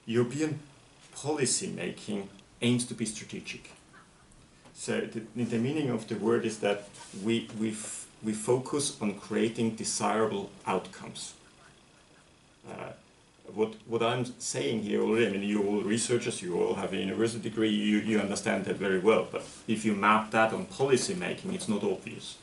European policy making aims to be strategic. So the meaning of the word is that we focus on creating desirable outcomes. What I'm saying here already, I mean, you're all researchers, you all have a university degree, you understand that very well, but if you map that on policy making, it's not obvious.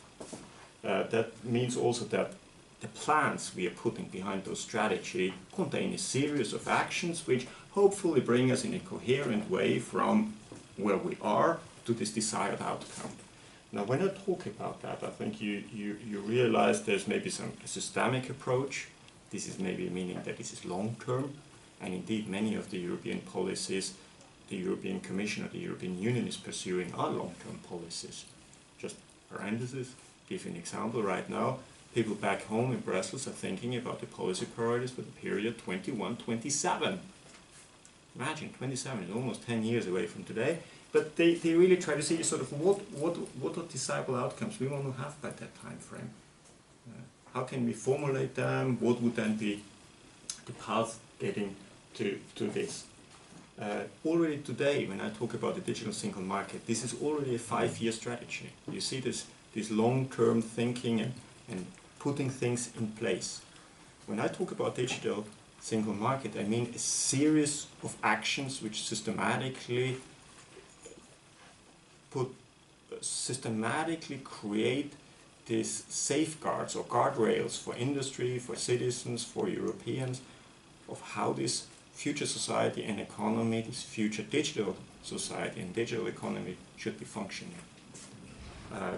That means also that the plans we are putting behind those strategy contain a series of actions which hopefully bring us in a coherent way from where we are to this desired outcome. Now, when I talk about that, I think you realize there's maybe some systemic approach. This is maybe meaning that this is long-term, and indeed many of the European policies the European Commission or the European Union is pursuing are long-term policies. Just parenthesis, give you an example right now. People back home in Brussels are thinking about the policy priorities for the period 21-27. Imagine, 27 is almost 10 years away from today, but they really try to see sort of what are desirable outcomes we want to have by that time frame. How can we formulate them? What would then be the path getting to this? Already today, when I talk about the digital single market, this is already a 5-year strategy. You see this long-term thinking and putting things in place. When I talk about digital single market, I mean a series of actions which systematically create these safeguards or guardrails for industry, for citizens, for Europeans, of how this future society and economy, this future digital society and digital economy should be functioning.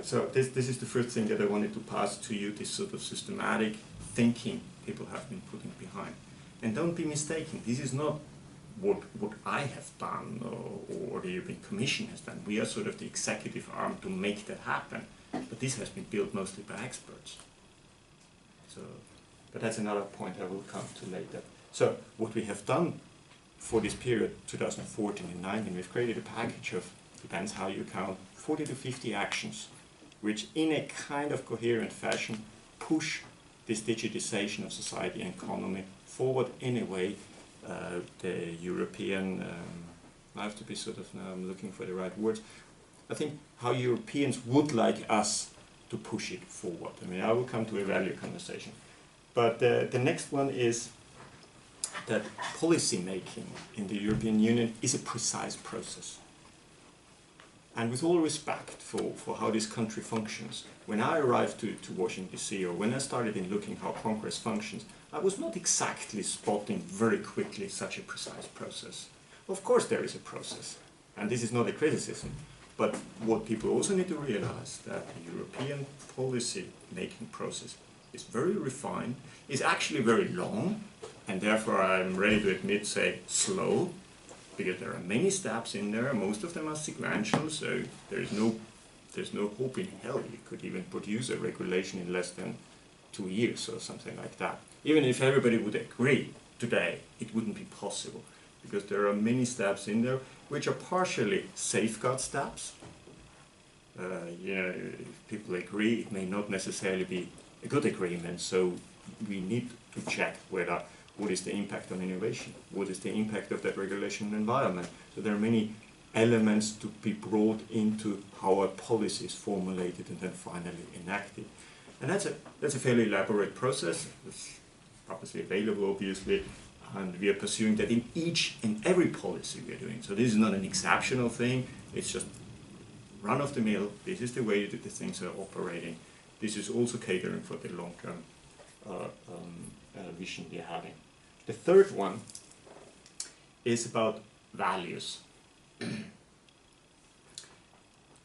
So this is the first thing that I wanted to pass to you, this sort of systematic thinking people have been putting behind. And don't be mistaken, this is not what I have done or the European Commission has done. We are sort of the executive arm to make that happen. But this has been built mostly by experts. So, but that's another point I will come to later. So what we have done for this period, 2014 and 19, we've created a package of, depends how you count, 40 to 50 actions, which in a kind of coherent fashion push this digitization of society and economy forward in a way the European, I have to be sort of, now I'm looking for the right words, I think how Europeans would like us to push it forward. I mean, I will come to a value conversation. But the next one is that policy making in the European Union is a precise process. And with all respect for how this country functions, when I arrived to Washington DC, or when I started in looking how Congress functions, I was not exactly spotting very quickly such a precise process. Of course there is a process, and this is not a criticism. But what people also need to realize that the European policy-making process is very refined, is actually very long, and therefore I'm ready to admit, say, slow, because there are many steps in there, most of them are sequential, so there's no hope in hell you could even produce a regulation in less than 2 years or something like that. Even if everybody would agree today, it wouldn't be possible, because there are many steps in there which are partially safeguard steps. You know, if people agree, it may not necessarily be a good agreement, so we need to check what is the impact on innovation, what is the impact of that regulation on the environment. So there are many elements to be brought into how a policy is formulated and then finally enacted. And that's a fairly elaborate process. It's obviously available, obviously, and we are pursuing that in each and every policy we are doing. So this is not an exceptional thing, it's just run-of-the-mill, this is the way that the things are operating. This is also catering for the long-term vision we are having. The third one is about values.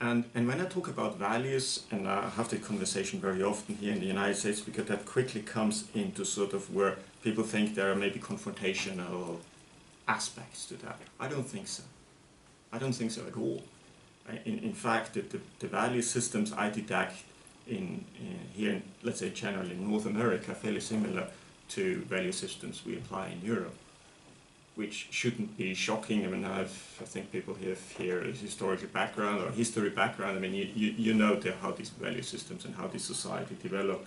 And when I talk about values, and I have the conversation very often here in the United States, because that quickly comes into sort of where people think there are maybe confrontational aspects to that. I don't think so. I don't think so at all. In fact, the value systems I detect here, let's say generally in North America, are fairly similar to value systems we apply in Europe, which shouldn't be shocking. I mean, I think people here a historical background or history background. I mean, you know how these value systems and how this society developed.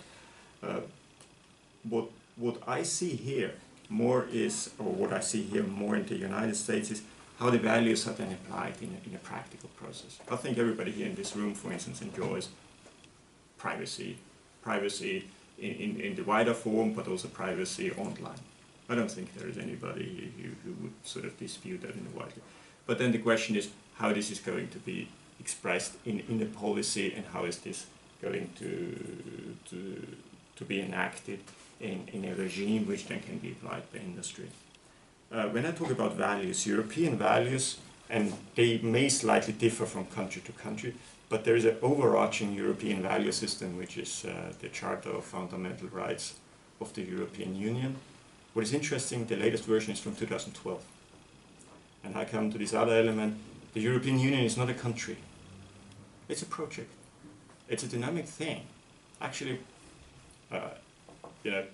What I see here more is, or what I see here more in the United States, is how the values are then applied in a practical process. I think everybody here in this room, for instance, enjoys privacy in the wider form, but also privacy online. I don't think there is anybody who would sort of dispute that in the wider. But then the question is how this is going to be expressed in the policy, and how is this going to be enacted in a regime which then can be applied by industry. When I talk about values, European values, and they may slightly differ from country to country, but there is an overarching European value system, which is the Charter of Fundamental Rights of the European Union. What is interesting, the latest version is from 2012. And I come to this other element. The European Union is not a country. It's a project. It's a dynamic thing. Actually,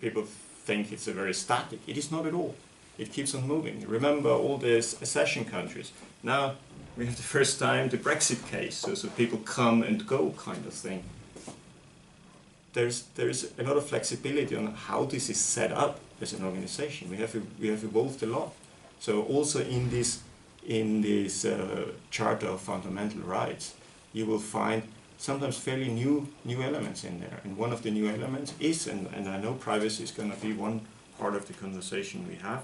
people think it's a very static. It is not at all. It keeps on moving. Remember all these accession countries. Now we have the first time the Brexit case, so people come and go kind of thing. There's a lot of flexibility on how this is set up as an organization. We have evolved a lot. So also in this Charter of Fundamental Rights, you will find sometimes fairly new elements in there. And one of the new elements is, and I know privacy is going to be one part of the conversation we have,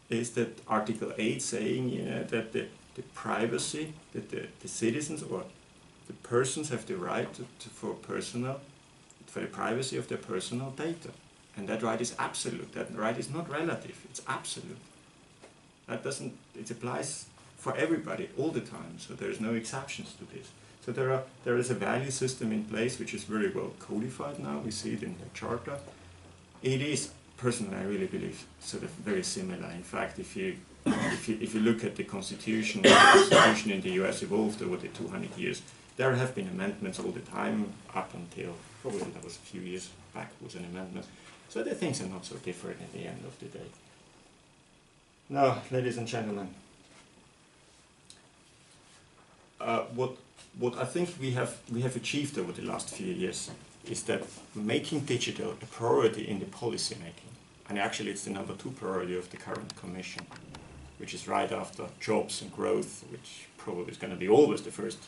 is that Article 8 saying that the privacy, that the citizens or the persons have the right for the privacy of their personal data. And that right is absolute. That right is not relative. It's absolute. That doesn't. It applies for everybody all the time. So there's no exceptions to this. So there is a value system in place which is very well codified now. We see it in the Charter. It is, personally, I really believe, sort of very similar. In fact, if you look at the Constitution in the US evolved over the 200 years, there have been amendments all the time up until probably that was a few years back was an amendment. So the things are not so different at the end of the day. Now, ladies and gentlemen, what I think we have achieved over the last few years is that making digital a priority in the policy making, and actually it's the number 2 priority of the current Commission, which is right after jobs and growth, which probably is going to be always the first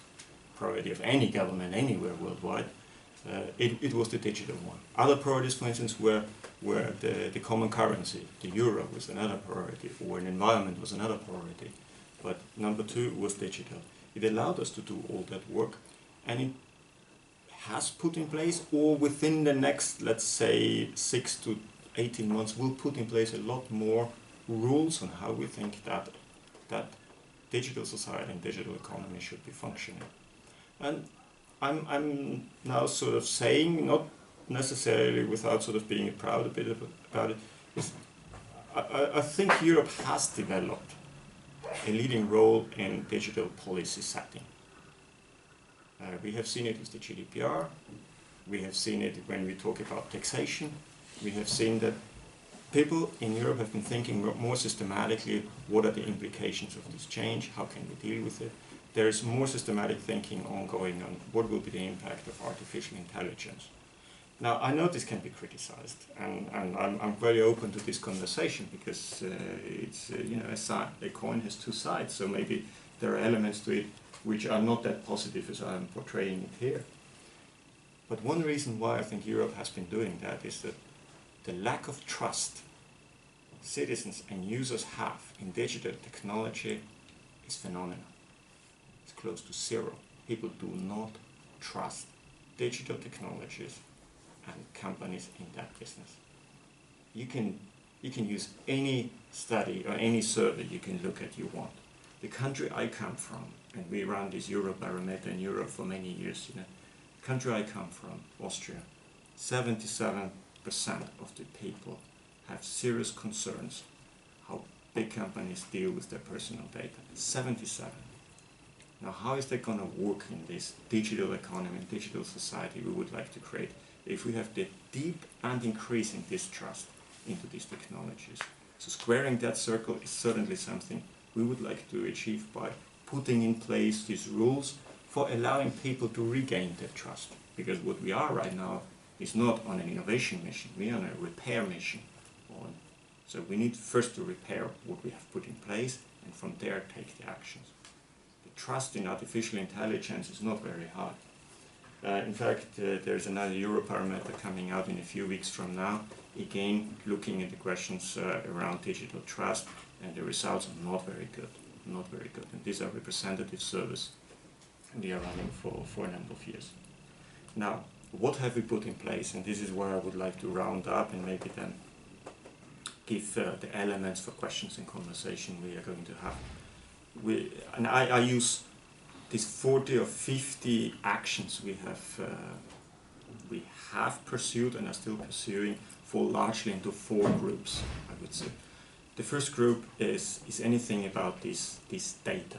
priority of any government anywhere worldwide. It was the digital one. Other priorities, for instance, were the common currency. The euro was another priority, or an environment was another priority. But number 2 was digital. It allowed us to do all that work, and it has put in place, or within the next, let's say, 6 to 18 months, will put in place a lot more rules on how we think that digital society and digital economy should be functioning. And I'm now sort of saying, not necessarily without sort of being proud a bit about it, is I think Europe has developed a leading role in digital policy setting. We have seen it with the GDPR, we have seen it when we talk about taxation, we have seen that people in Europe have been thinking more systematically, what are the implications of this change, how can we deal with it. There is more systematic thinking ongoing on what will be the impact of artificial intelligence. Now, I know this can be criticized, and I'm very open to this conversation because it's, a coin has 2 sides, so maybe there are elements to it which are not that positive as I'm portraying it here. But one reason why I think Europe has been doing that is that the lack of trust citizens and users have in digital technology is phenomenal. It's close to 0. People do not trust digital technologies and companies in that business. You can use any study or any survey you can look at you want. The country I come from, and we run this Eurobarometer in Europe for many years, the country I come from, Austria, 77% of the people have serious concerns how big companies deal with their personal data. 77. Now, how is that going to work in this digital economy, digital society we would like to create if we have the deep and increasing distrust into these technologies? So squaring that circle is certainly something we would like to achieve by putting in place these rules for allowing people to regain their trust. Because what we are right now is not on an innovation mission, we are on a repair mission, on So we need first to repair what we have put in place, and from there take the actions. The trust in artificial intelligence is not very high. In fact, there's another Eurobarometer coming out in a few weeks from now, again looking at the questions around digital trust, and the results are not very good. Not very good. And these are representative surveys, and they are running for a number of years. Now, what have we put in place? And this is where I would like to round up and maybe then give the elements for questions and conversation we are going to have. I use these 40 or 50 actions we have pursued and are still pursuing, fall largely into 4 groups, I would say. The first group is anything about this data.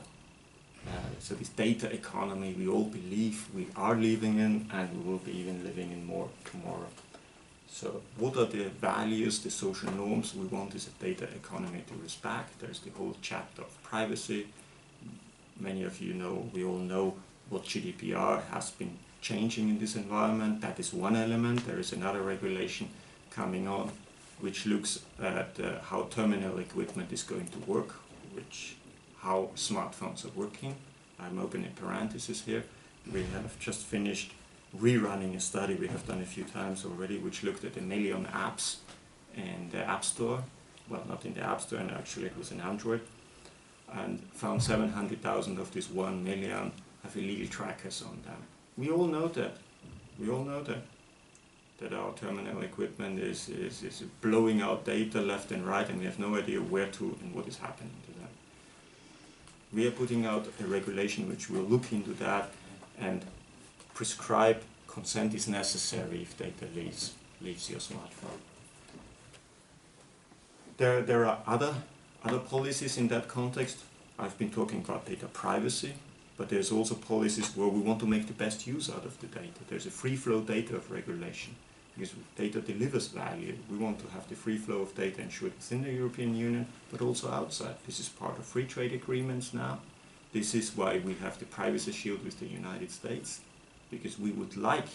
So this data economy we all believe we are living in, and we will be even living in more tomorrow. So what are the values, the social norms we want this data economy to respect? There's the whole chapter of privacy. Many of you know, we all know what GDPR has been changing in this environment. That is one element. There is another regulation coming on which looks at how terminal equipment is going to work, how smartphones are working. I'm opening parentheses here. We have just finished rerunning a study we have done a few times already, which looked at 1 million apps in the App Store. Well, not in the App Store, and actually it was in Android, and found 700,000 of these 1 million have illegal trackers on them. We all know that. We all know that our terminal equipment is blowing out data left and right, and we have no idea where to and what is happening to that. We are putting out a regulation which will look into that and prescribe consent is necessary if data leaves your smartphone. There are other policies in that context. I've been talking about data privacy, but there's also policies where we want to make the best use out of the data. There's a free flow data of regulation, because data delivers value. We want to have the free flow of data ensured within the European Union, but also outside. This is part of free trade agreements now. This is why we have the privacy shield with the United States, because we would like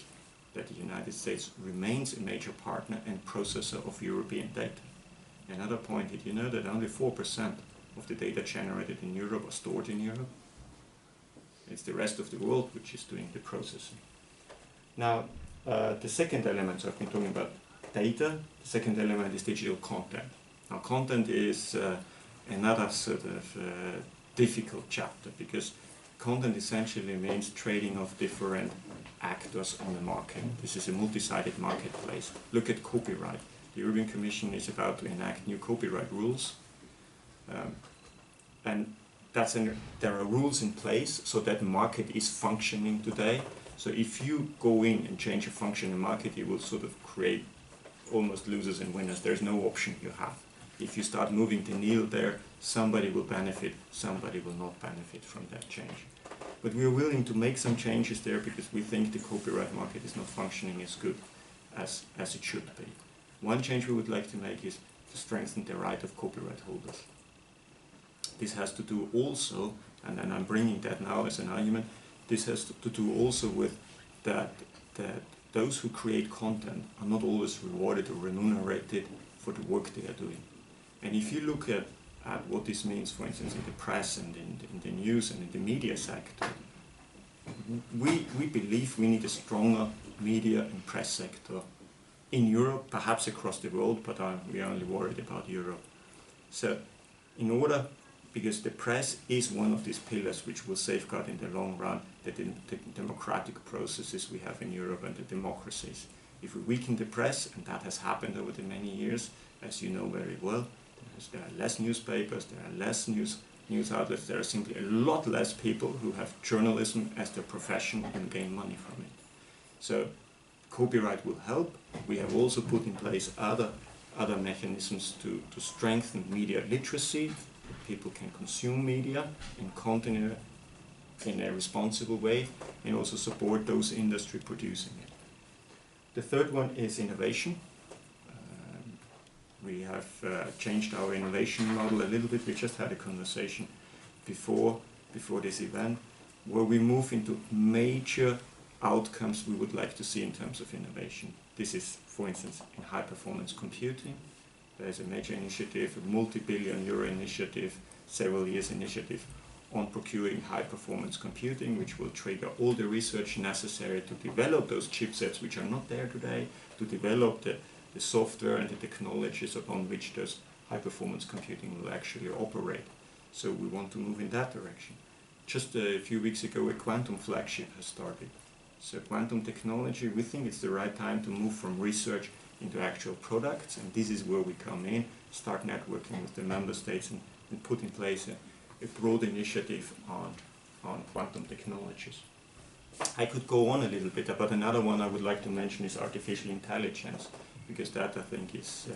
that the United States remains a major partner and processor of European data. Another point, did you know that only 4% of the data generated in Europe are stored in Europe? It's the rest of the world which is doing the processing. Now, the second element, so I've been talking about data, the second element is digital content. Now, content is another sort of difficult chapter, because content essentially means trading of different actors on the market. This is a multi-sided marketplace. Look at copyright. The European Commission is about to enact new copyright rules, and there are rules in place so that the market is functioning today. So if you go in and change a function in the market, you will sort of create almost losers and winners. There's no option you have. If you start moving the needle there, somebody will benefit, somebody will not benefit from that change. But we are willing to make some changes there because we think the copyright market is not functioning as good as it should be. One change we would like to make is to strengthen the right of copyright holders. This has to do also, and I'm bringing that now as an argument, this has to do also with that those who create content are not always rewarded or remunerated for the work they are doing. And if you look at what this means, for instance, in the press and in the news and in the media sector, we believe we need a stronger media and press sector in Europe, perhaps across the world, but we are only worried about Europe. So in order, because the press is one of these pillars which will safeguard in the long run the democratic processes we have in Europe and the democracies. If we weaken the press, and that has happened over the many years, as you know very well, there are less newspapers, there are less news outlets, there are simply a lot less people who have journalism as their profession and gain money from it. So copyright will help. We have also put in place other mechanisms to strengthen media literacy. People can consume media and content in a responsible way, and also support those industry producing it. The third one is innovation. We have changed our innovation model a little bit. We just had a conversation before this event where we move into major outcomes we would like to see in terms of innovation. This is, for instance, in high-performance computing. There's a major initiative, a multi-billion euro initiative, several years initiative on procuring high-performance computing, which will trigger all the research necessary to develop those chipsets which are not there today, to develop the software and the technologies upon which those high-performance computing will actually operate. So we want to move in that direction. Just a few weeks ago, a quantum flagship has started. So quantum technology, we think it's the right time to move from research into actual products, and this is where we come in, start networking with the member states and put in place a broad initiative on quantum technologies. I could go on a little bit, but another one I would like to mention is artificial intelligence, because that I think is,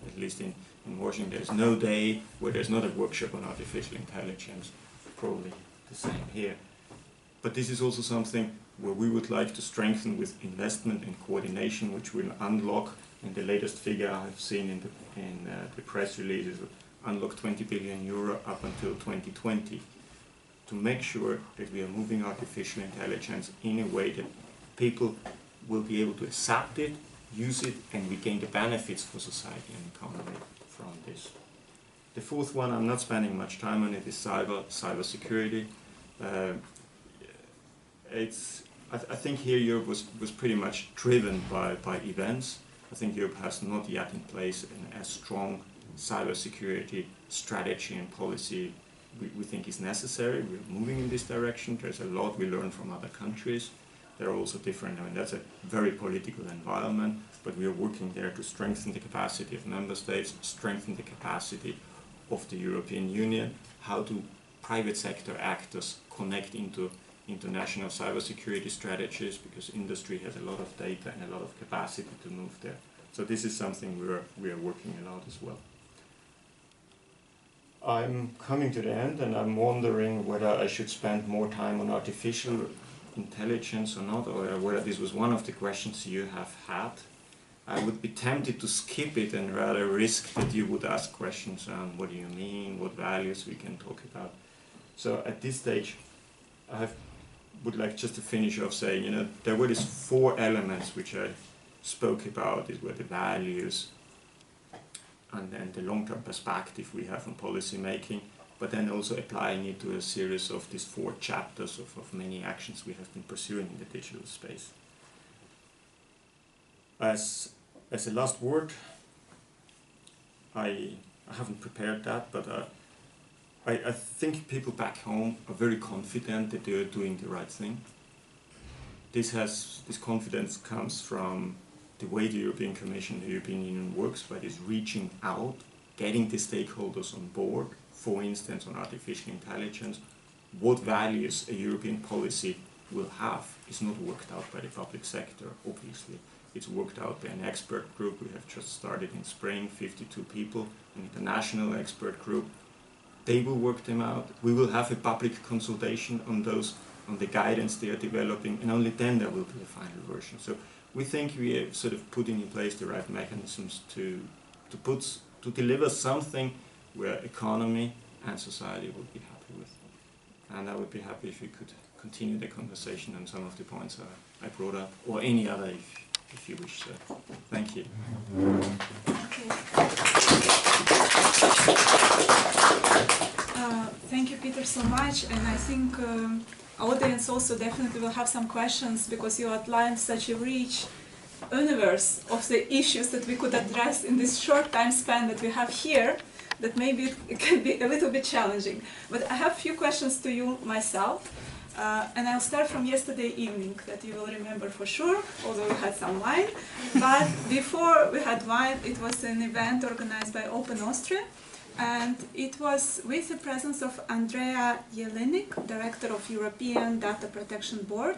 at least in Washington, there's no day where there's not a workshop on artificial intelligence, probably the same here. But this is also something where we would like to strengthen with investment and coordination, which will unlock, and the latest figure I've seen in the press releases, unlock 20 billion euro up until 2020, to make sure that we are moving artificial intelligence in a way that people will be able to accept it, use it, and we gain the benefits for society and economy from this. The fourth one, I'm not spending much time on it, is cyber security. I think here Europe was pretty much driven by events. I think Europe has not yet in place a strong cybersecurity strategy and policy we think is necessary. We're moving in this direction. There's a lot we learn from other countries. There are also different, I mean, that's a very political environment, but we are working there to strengthen the capacity of member states, strengthen the capacity of the European Union, how do private sector actors connect into national cybersecurity strategies, because industry has a lot of data and a lot of capacity to move there. So this is something we are working a lot as well. I'm coming to the end, and I'm wondering whether I should spend more time on artificial intelligence or not, or whether this was one of the questions you have had. I would be tempted to skip it and rather risk that you would ask questions on what do you mean, what values we can talk about. So at this stage, I would like just to finish off saying, you know, there were these four elements which I spoke about. These were the values, and then the long-term perspective we have on policy making, but then also applying it to a series of these four chapters of many actions we have been pursuing in the digital space. As a last word, I haven't prepared that, but I think people back home are very confident that they are doing the right thing. This confidence comes from the way the European Commission, the European Union works, by this reaching out, getting the stakeholders on board, for instance on artificial intelligence. What values a European policy will have is not worked out by the public sector, obviously. It's worked out by an expert group. We have just started in spring, 52 people, an international expert group. They will work them out. We will have a public consultation on the guidance they are developing, and only then there will be a final version. So we think we are sort of putting in place the right mechanisms to deliver something where economy and society would be happy with. And I would be happy if we could continue the conversation on some of the points I brought up, or any other if you wish. So thank you. Thank you, Peter, so much, and I think audience also definitely will have some questions, because you outlined such a rich universe of the issues that we could address in this short time span that we have here, that maybe it can be a little bit challenging. But I have a few questions to you myself, and I'll start from yesterday evening, that you will remember for sure, although we had some wine. But before we had wine, it was an event organized by Open Austria, and it was with the presence of Andrea Jelinek, Director of European Data Protection Board,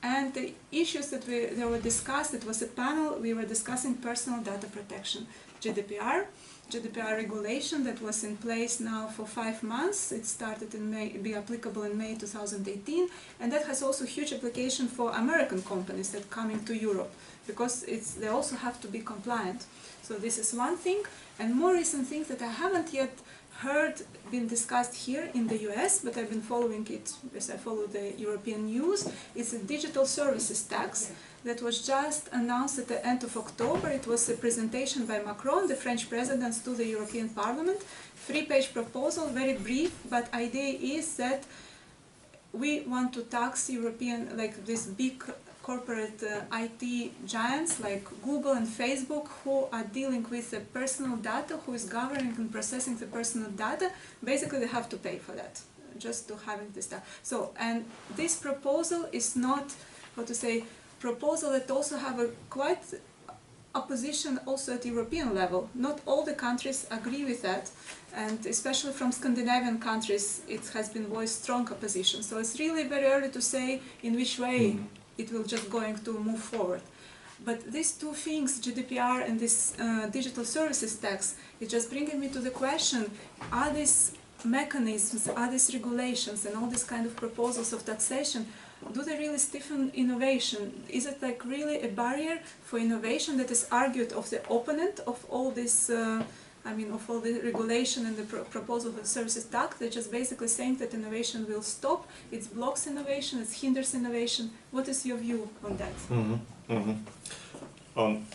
and the issues that they were discussed, it was a panel, we were discussing personal data protection, GDPR regulation that was in place now for 5 months. It started in May, be applicable in May 2018, and that has also huge application for American companies that come into Europe, because they also have to be compliant. So this is one thing, and more recent things that I haven't yet heard been discussed here in the US, but I've been following it as I follow the European news. It's a digital services tax that was just announced at the end of October. It was a presentation by Macron, the French president, to the European Parliament. 3-page proposal, very brief, but idea is that we want to tax European, like these big corporate IT giants like Google and Facebook, who are dealing with the personal data, who is governing and processing the personal data. Basically they have to pay for that, just to having this data. So, and this proposal is not, how to say, proposal that also have a quite opposition also at European level. Not all the countries agree with that, and especially from Scandinavian countries it has been voiced strong opposition. So it's really very early to say in which way it will just going to move forward. But these two things, GDPR and this digital services tax, it's just bringing me to the question, are these mechanisms, are these regulations and all these kind of proposals of taxation, do they really stiffen innovation? Is it like really a barrier for innovation that is argued of the opponent of all this, of all the regulation and the proposal of the services tax? They're just basically saying that innovation will stop, it blocks innovation, it hinders innovation. What is your view on that? On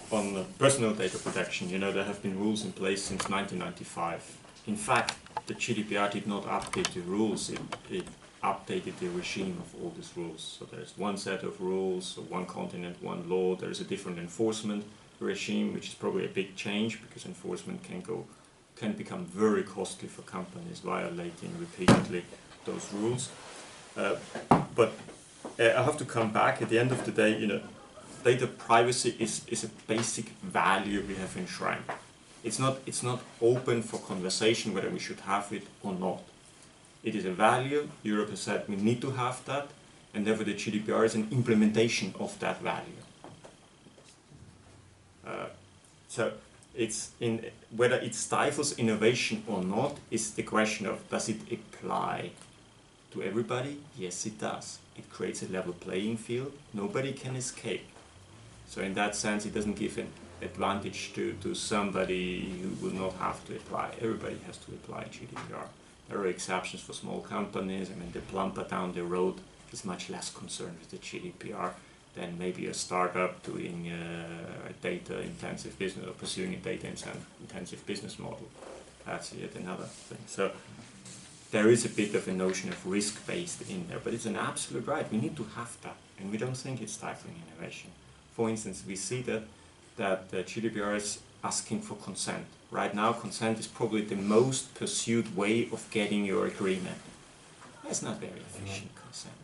personal data protection, you know, there have been rules in place since 1995. In fact, the GDPR did not update the rules, it updated the regime of all these rules. So there's one set of rules, so one continent, one law. There's a different enforcement regime, which is probably a big change because enforcement can become very costly for companies violating repeatedly those rules. But I have to come back. At the end of the day, you know, data privacy is a basic value we have enshrined. It's not open for conversation whether we should have it or not. It is a value. Europe has said we need to have that, and therefore the GDPR is an implementation of that value. So it's whether it stifles innovation or not is the question of, does it apply to everybody? Yes, it does. It creates a level playing field. Nobody can escape. So in that sense, it doesn't give an advantage to somebody who will not have to apply. Everybody has to apply GDPR. There are exceptions for small companies. I mean, the plumber down the road is much less concerned with the GDPR than maybe a startup doing a data-intensive business or pursuing a data-intensive business model. That's yet another thing. So there is a bit of a notion of risk-based in there, but it's an absolute right. We need to have that, and we don't think it's stifling innovation. For instance, we see that the GDPR is asking for consent. Right now, consent is probably the most pursued way of getting your agreement. That's not very efficient, consent.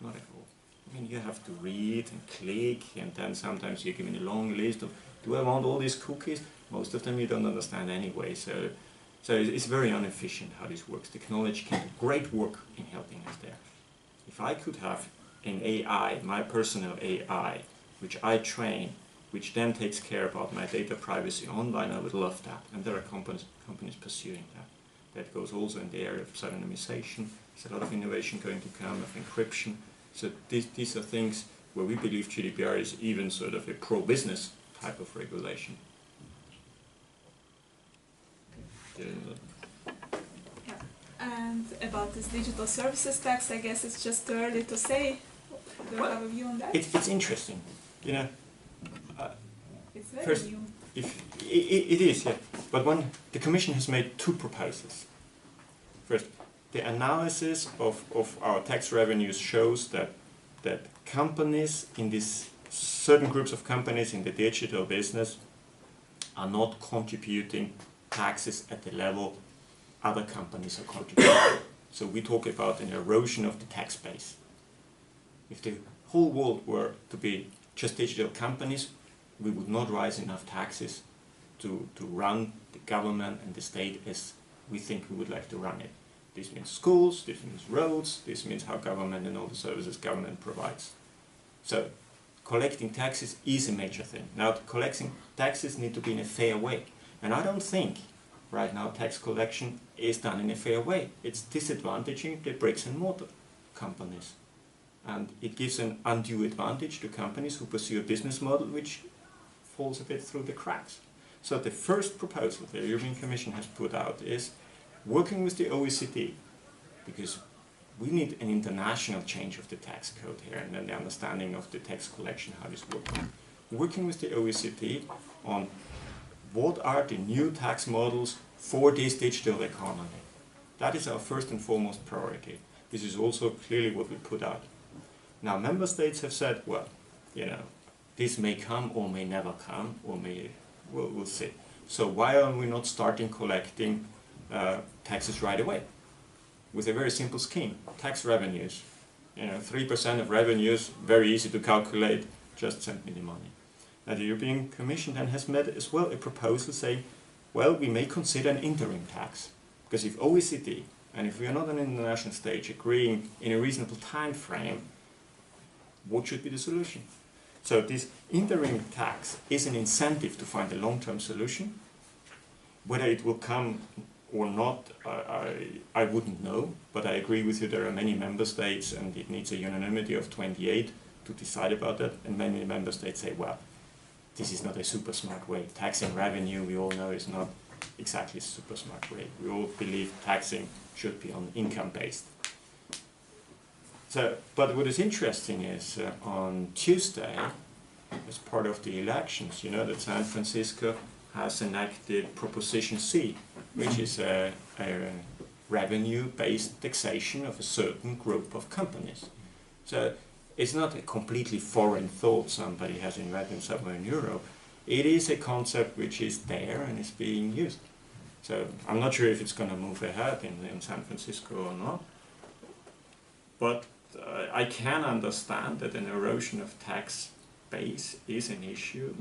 Not at all. I mean, you have to read and click, and then sometimes you're given a long list of, do I want all these cookies? Most of them you don't understand anyway, so it's very inefficient how this works. Technology can do great work in helping us there. If I could have an AI, my personal AI, which I train, which then takes care about my data privacy online, I would love that. And there are companies pursuing that. That goes also in the area of pseudonymization. There's a lot of innovation going to come, of encryption. So these are things where we believe GDPR is even sort of a pro-business type of regulation. Yeah. And about this digital services tax, I guess it's just too early to say. Do you have a view on that? It's interesting, you know. It's very First, new. It is, yeah. But the Commission has made two proposals. First, the analysis of our tax revenues shows that companies in these certain groups of companies in the digital business are not contributing taxes at the level other companies are contributing. So we talk about an erosion of the tax base. If the whole world were to be just digital companies, we would not raise enough taxes to run the government and the state as we think we would like to run it. This means schools, this means roads, this means how government and all the services government provides. So collecting taxes is a major thing. Now, collecting taxes need to be in a fair way. And I don't think right now tax collection is done in a fair way. It's disadvantaging the bricks and mortar companies. And it gives an undue advantage to companies who pursue a business model which falls a bit through the cracks. So the first proposal the European Commission has put out is working with the OECD, because we need an international change of the tax code here and then the understanding of the tax collection, how this works. Working with the OECD on what are the new tax models for this digital economy. That is our first and foremost priority. This is also clearly what we put out. Now, member states have said, well, you know, this may come or may never come, or we'll see. So why are we not starting collecting taxes right away? With a very simple scheme, tax revenues. You know, 3% of revenues, very easy to calculate, just send me the money. Now the European Commission then has made as well a proposal saying, well, we may consider an interim tax. Because if OECD, and if we are not on an international stage, agreeing in a reasonable time frame, what should be the solution? So this interim tax is an incentive to find a long-term solution. Whether it will come or not, I wouldn't know, but I agree with you, there are many member states and it needs a unanimity of 28 to decide about that, and many member states say, well, this is not a super smart way. Taxing revenue, we all know, is not exactly a super smart way. We all believe taxing should be on income based. So, but what is interesting is on Tuesday, as part of the elections, you know that San Francisco has enacted Proposition C, which is a revenue-based taxation of a certain group of companies. So it's not a completely foreign thought somebody has invented somewhere in Europe. It is a concept which is there and is being used. So I'm not sure if it's going to move ahead in San Francisco or not. But I can understand that an erosion of tax base is an issue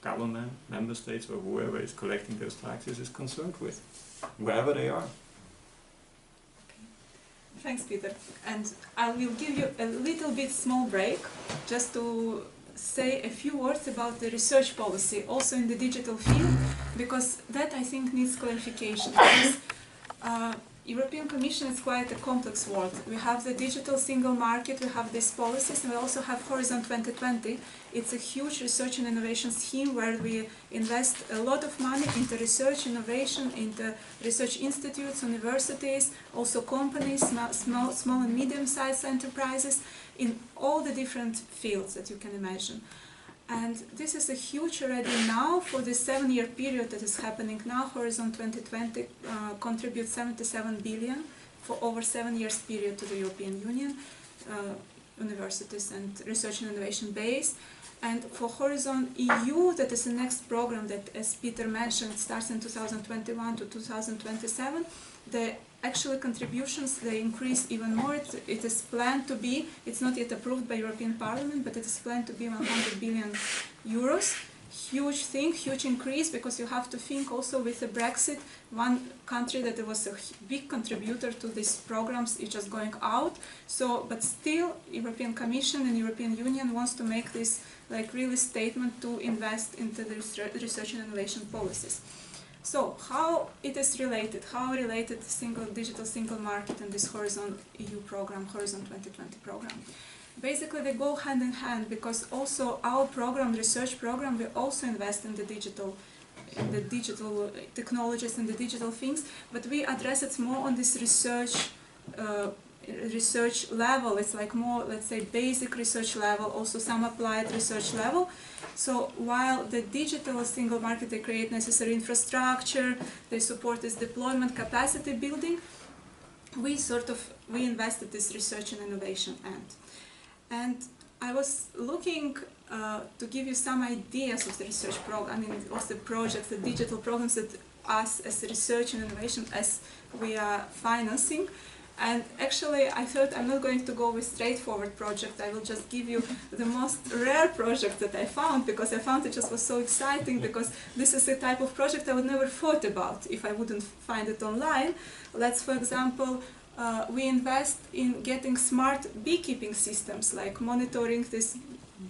government, member states, or whoever is collecting those taxes is concerned with, wherever they are. Thanks, Peter. And I will give you a little bit small break just to say a few words about the research policy, also in the digital field, because that I think needs clarification. Because European Commission is quite a complex world. We have the digital single market, we have these policies, and we also have Horizon 2020. It's a huge research and innovation scheme where we invest a lot of money into research, innovation, into research institutes, universities, also companies, small and medium-sized enterprises, in all the different fields that you can imagine. And this is a huge already now for the 7-year period that is happening now. Horizon 2020 contributes 77 billion for over 7 years period to the European Union, universities and research and innovation base. And for Horizon EU, that is the next program that, as Peter mentioned, starts in 2021 to 2027, the actual contributions, they increase even more. It is planned to be, it's not yet approved by European Parliament, but it is planned to be 100 billion euros. Huge thing, huge increase, because you have to think also with the Brexit, one country that was a big contributor to these programs is just going out. So, but still, European Commission and European Union wants to make this like really statement to invest into the research and innovation policies. So, how it is related? How related the digital single market and this Horizon EU program, Horizon 2020 program? Basically, they go hand in hand, because also our program, research program, we also invest in the digital technologies and the digital things, but we address it more on this research level. It's like more, let's say, basic research level, also some applied research level. So while the digital single market, they create necessary infrastructure, they support this deployment, capacity building, we invested this research and innovation end. And I was looking to give you some ideas of the research program, of the projects, the digital programs that us as research and innovation, as we are financing. And actually, I thought I'm not going to go with straightforward project. I will just give you the most rare project that I found, because I found it just was so exciting, because this is a type of project I would never thought about if I wouldn't find it online. Let's, for example, we invest in getting smart beekeeping systems, like monitoring these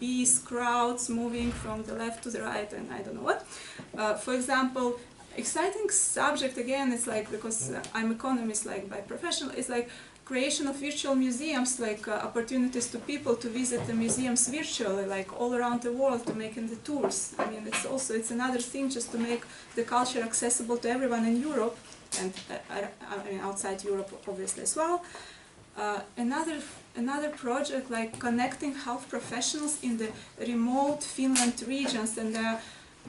bees, crowds moving from the left to the right, and I don't know what. For example, exciting subject again, it's like, because I'm economist like by profession, it's like creation of virtual museums, like opportunities to people to visit the museums virtually, like all around the world, to making the tours. I mean, it's another thing just to make the culture accessible to everyone in Europe, and I mean outside Europe obviously as well. Another project like connecting health professionals in the remote Finland regions, and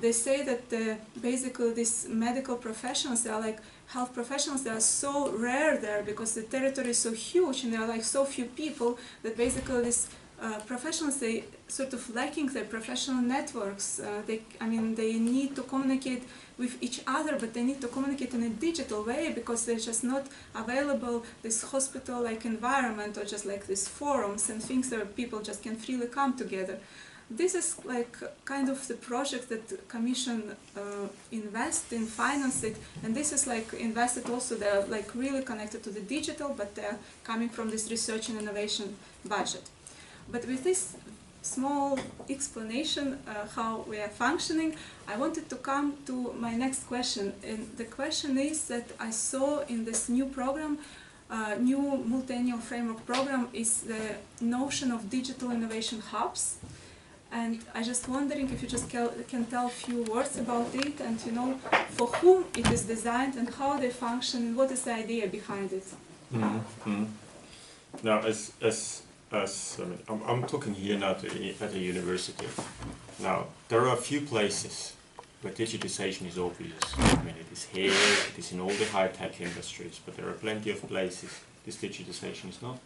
they say that basically these medical professionals, they are like health professionals, they are so rare there because the territory is so huge and there are like so few people that basically these professionals, they sort of lacking their professional networks. They need to communicate with each other, but they need to communicate in a digital way because they're just not available this hospital-like environment or just like these forums and things where people just can freely come together. This is like kind of the project that Commission invest in, finance it, and this is like invested also, they're like really connected to the digital, but they're coming from this research and innovation budget. But with this small explanation how we are functioning, I wanted to come to my next question. And the question is that I saw in this new program, new multi-annual framework program, is the notion of digital innovation hubs. And I just wondering if you just can tell a few words about it, and for whom it is designed and how they function and what is the idea behind it. Mm-hmm. Now, I'm talking here now at a university. Now, there are a few places where digitization is obvious. I mean, it is here, it is in all the high-tech industries, but there are plenty of places this digitization is not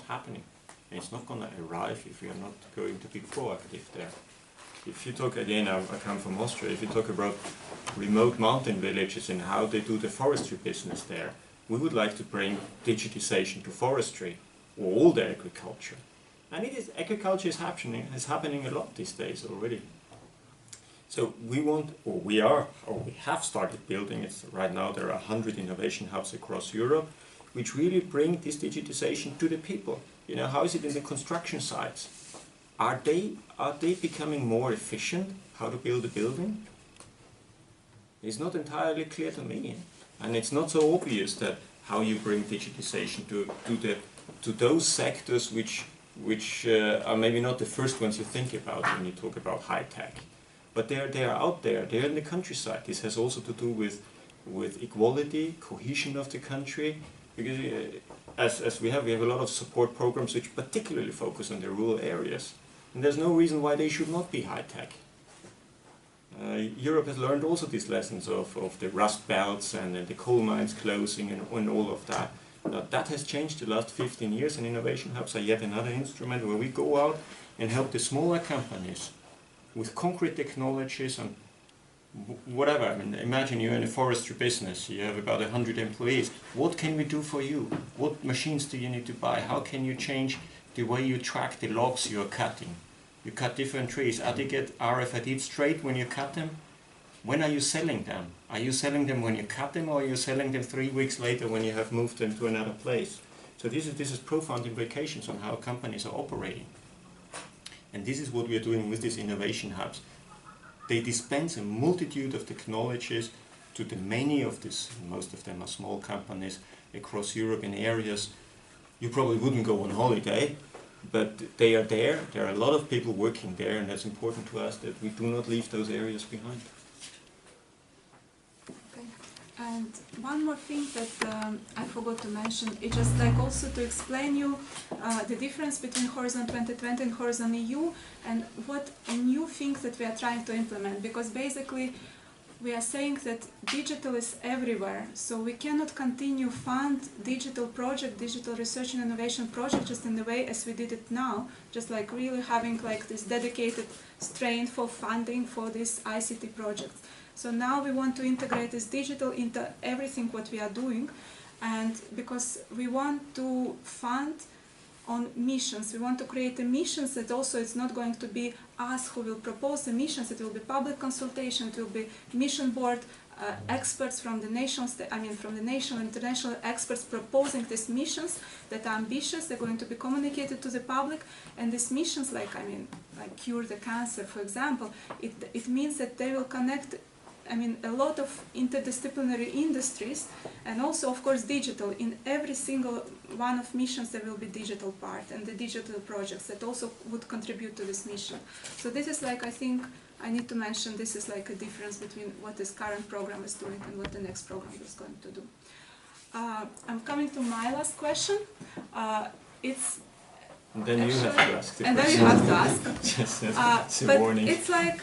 happening. And it's not going to arrive if we are not going to be proactive there. If you talk, again, I come from Austria, if you talk about remote mountain villages and how they do the forestry business there, we would like to bring digitization to forestry, or all the agriculture. And agriculture is happening a lot these days already. So we have started building it. Right now there are 100 innovation hubs across Europe, which really bring this digitization to the people. How is it in the construction sites? Are they becoming more efficient how to build a building? It's not entirely clear to me. And it's not so obvious that how you bring digitization to those sectors which are maybe not the first ones you think about when you talk about high tech. But they are out there, they're in the countryside. This has also to do with equality, cohesion of the country, because as we have a lot of support programs which particularly focus on the rural areas. And there's no reason why they should not be high tech. Europe has learned also these lessons of the rust belts and the coal mines closing and all of that. Now, that has changed the last 15 years, and innovation hubs are yet another instrument where we go out and help the smaller companies with concrete technologies and whatever. I mean, imagine you're in a forestry business, you have about 100 employees. What can we do for you? What machines do you need to buy? How can you change the way you track the logs you're cutting? You cut different trees. Are they get RFID straight when you cut them? When are you selling them? Are you selling them when you cut them, or are you selling them 3 weeks later when you have moved them to another place? So this is profound implications on how companies are operating. And this is what we are doing with these innovation hubs. They dispense a multitude of technologies to the many of these, most of them are small companies across Europe in areas you probably wouldn't go on holiday, but they are there. There are a lot of people working there, and that's important to us that we do not leave those areas behind. And one more thing that I forgot to mention, it's just like also to explain you the difference between Horizon 2020 and Horizon EU, and what a new thing that we are trying to implement, because basically we are saying that digital is everywhere, so we cannot continue fund digital project, digital research and innovation project just in the way as we did it now, just like really having like this dedicated strain for funding for these ICT projects. So now we want to integrate this digital into everything what we are doing, and because we want to fund on missions, we want to create the missions that also it's not going to be us who will propose the missions, it will be public consultation, it will be mission board, experts from the national, from the national and international experts proposing these missions that are ambitious, they're going to be communicated to the public, and these missions like cure the cancer, for example, it means that they will connect I mean, a lot of interdisciplinary industries, and also, of course, digital. In every single one of missions, there will be digital part and the digital projects that also would contribute to this mission. So this is like, I think, I need to mention this is like a difference between what this current program is doing and what the next program is going to do. I'm coming to my last question. It's and then actually, you have to ask the and question. then you have to ask. Yes, but warning. It's like,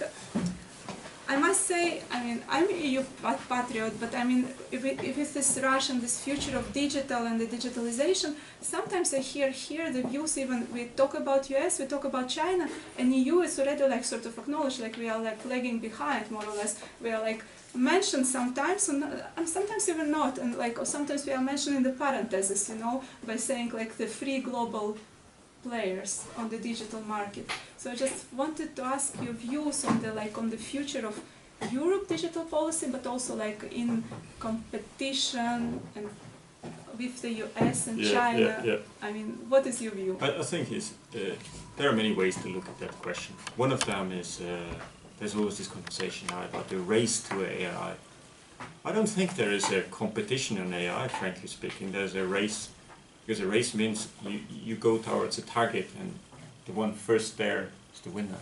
I must say, I mean, I'm an EU patriot, but I mean, if it's this rush and this future of digital and the digitalization, sometimes I hear here the views, even we talk about US, we talk about China, and EU is already like sort of acknowledged, like we are like lagging behind, more or less. We are like mentioned sometimes, and sometimes even not, and like, or sometimes we are mentioned in the parentheses, you know, by saying like the free global players on the digital market. So I just wanted to ask your views on the on the future of Europe digital policy, but also like in competition and with the US and China. I mean, what is your view? I think there are many ways to look at that question. One of them is there's always this conversation now about the race to AI. I don't think there is a competition on AI, frankly speaking. There's a race. Because a race means you go towards a target and the one first there is the winner.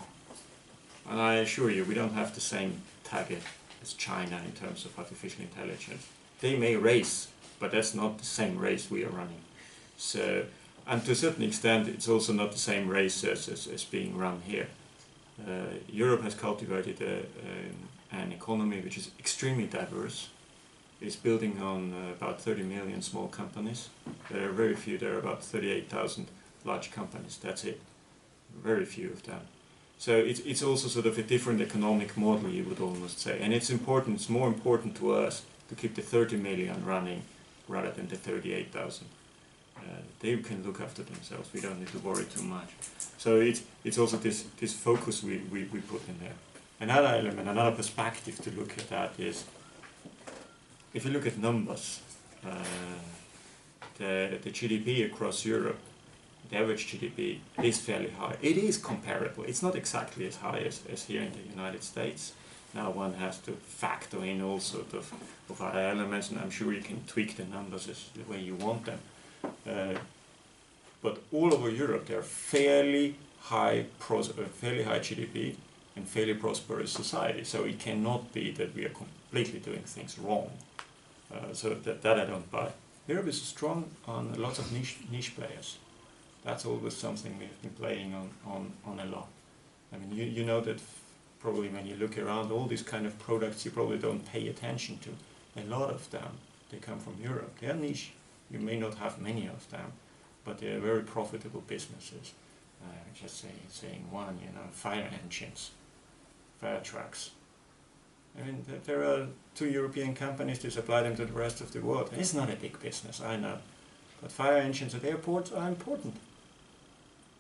And I assure you, we don't have the same target as China in terms of artificial intelligence. They may race, but that's not the same race we are running. So, and to a certain extent, it's also not the same race as being run here. Europe has cultivated an economy which is extremely diverse. It's building on about 30 million small companies. There are very few, there are about 38,000 large companies, that's it. Very few of them. So it's also sort of a different economic model, you would almost say. And it's important, it's more important to us to keep the 30 million running rather than the 38,000. They can look after themselves, we don't need to worry too much. So it's also this focus we put in there. Another element, another perspective to look at that is, if you look at numbers, the GDP across Europe, the average GDP is fairly high. It is comparable. It's not exactly as high as here in the United States. Now one has to factor in all sorts of other elements, and I'm sure you can tweak the numbers as the way you want them. But all over Europe, there are fairly high GDP and fairly prosperous society. So it cannot be that we are completely doing things wrong. So that I don't buy. Europe is strong on lots of niche players. That's always something we've been playing on a lot. I mean, you know that probably when you look around, all these kind of products you probably don't pay attention to. A lot of them, they come from Europe. They are niche. You may not have many of them, but they are very profitable businesses. Just saying one, you know, fire engines, fire trucks. I mean, there are 2 European companies to supply them to the rest of the world. It's not a big business, I know. But fire engines at airports are important.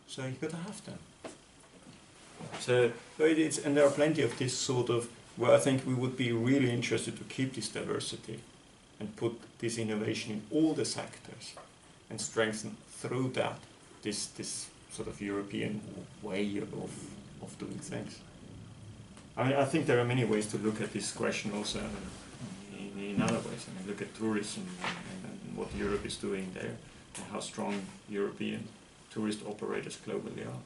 So you've got to have them. So and there are plenty of this sort of, where I think we would be really interested to keep this diversity and put this innovation in all the sectors and strengthen through that this sort of European way of doing things. I mean, I think there are many ways to look at this question also in other ways. I mean, look at tourism and what Europe is doing there and how strong European tourist operators globally are.